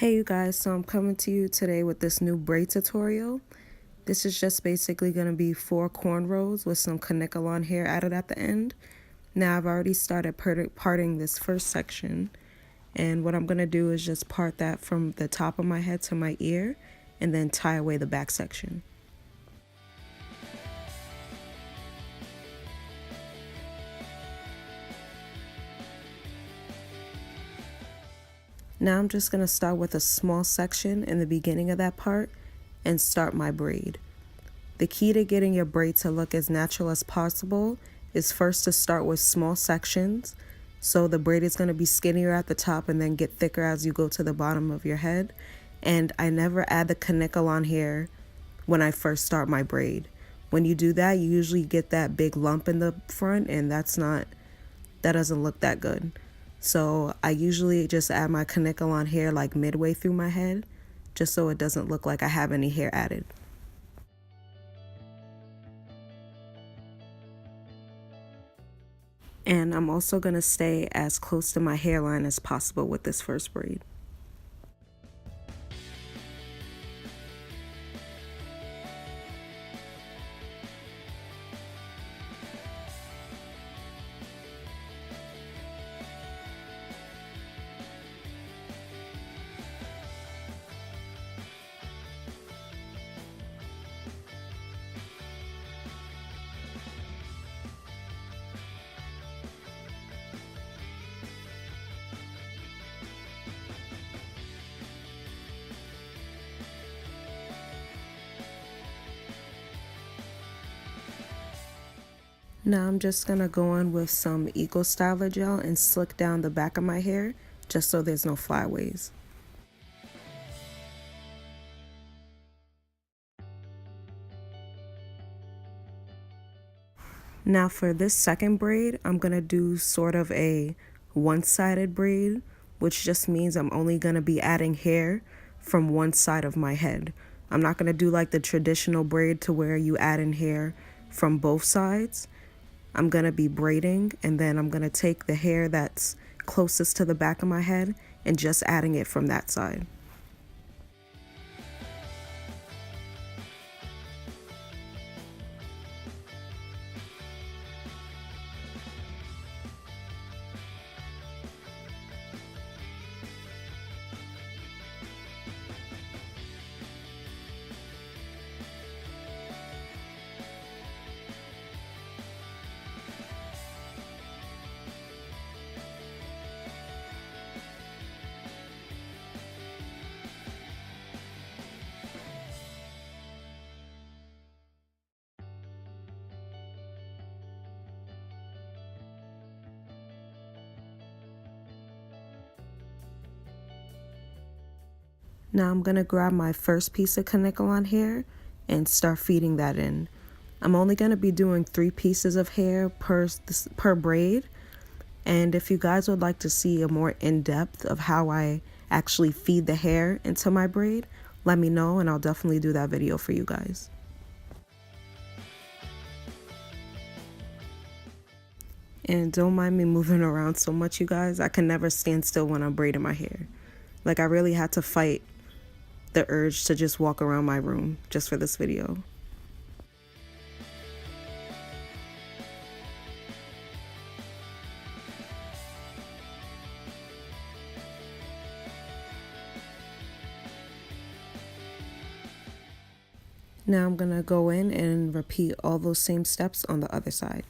Hey you guys, so I'm coming to you today with this new braid tutorial. This is just basically going to be 4 cornrows with some Kanekalon hair added at the end. Now I've already started parting this first section, and what I'm going to do is just part that from the top of my head to my ear and then tie away the back section. Now I'm just going to start with a small section in the beginning of that part and start my braid. The key to getting your braid to look as natural as possible is first to start with small sections. So the braid is going to be skinnier at the top and then get thicker as you go to the bottom of your head. And I never add the Kanekalon hair when I first start my braid. When you do that, you usually get that big lump in the front, and that doesn't look that good. So I usually just add my Kanekalon hair like midway through my head, just so it doesn't look like I have any hair added. And I'm also going to stay as close to my hairline as possible with this first braid. Now I'm just going to go in with some Eco Styler gel and slick down the back of my hair just so there's no flyaways. Now for this second braid, I'm going to do sort of a one-sided braid, which just means I'm only going to be adding hair from one side of my head. I'm not going to do like the traditional braid to where you add in hair from both sides. I'm going to be braiding, and then I'm going to take the hair that's closest to the back of my head and just adding it from that side. Now I'm going to grab my first piece of Kanekalon hair and start feeding that in. I'm only going to be doing 3 pieces of hair per braid. And if you guys would like to see a more in-depth of how I actually feed the hair into my braid, let me know and I'll definitely do that video for you guys. And don't mind me moving around so much, you guys. I can never stand still when I'm braiding my hair. Like, I really had to fight the urge to just walk around my room just for this video. Now I'm gonna go in and repeat all those same steps on the other side.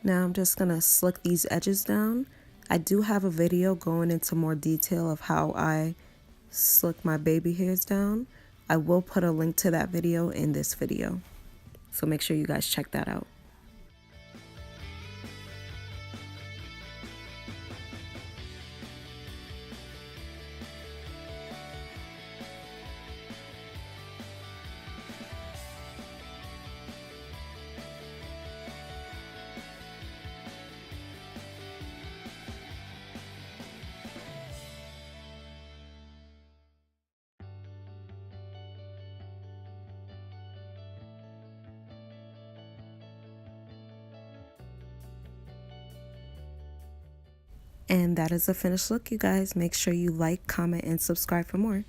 Now I'm just gonna slick these edges down. I do have a video going into more detail of how I slick my baby hairs down. I will put a link to that video in this video, so make sure you guys check that out. And that is the finished look, you guys. Make sure you like, comment, and subscribe for more.